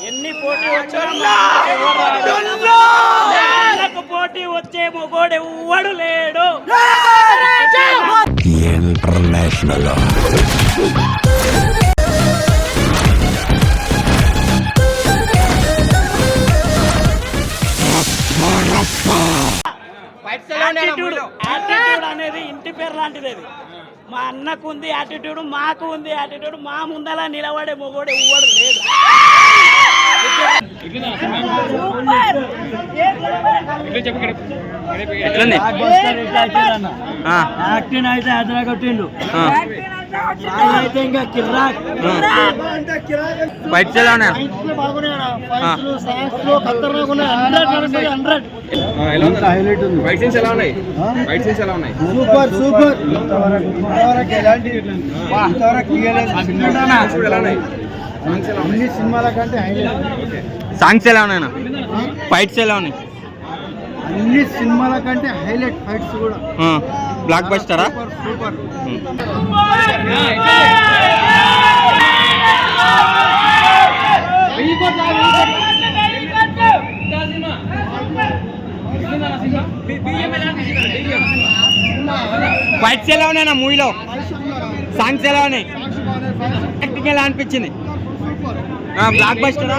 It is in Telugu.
ఎన్ని పోటీ వచ్చినా పోటీ వచ్చే మొగోడు ఎవ్వడు లేడు. ఇంటర్నేషనల్ యాటిట్యూడ్ అనేది ఇంటి పేరు లాంటిది. అది మా అన్నకు ఉంది యాటిట్యూడ్, మాకు ఉంది యాటిట్యూడ్. మా ముందలా నిలబడే మొగోడు ఎవ్వడు లేడు. యాక్టింగ్ అయితే హైదరాబాద్ కొట్టిండు, అయితే ఇంకా కిర్రాక్. ఫైట్స్ ఎలా ఉన్నాయి? Super super. అన్ని సినిమాల కంటే సాంగ్స్ ఎలా ఉన్నాయి? ఫైట్స్ ఎలా ఉన్నాయి? అన్ని సినిమాల కంటే హైలైట్ ఫైట్స్ కూడా. బ్లాక్ బస్టరా? సూపర్. ఫైట్స్ ఎలా ఉన్నాయి మూవీలో? సాంగ్స్ ఎలా ఉన్నాయి? యాక్టింగ్ ఎలా అనిపించింది? బ్లాక్ బస్టరా?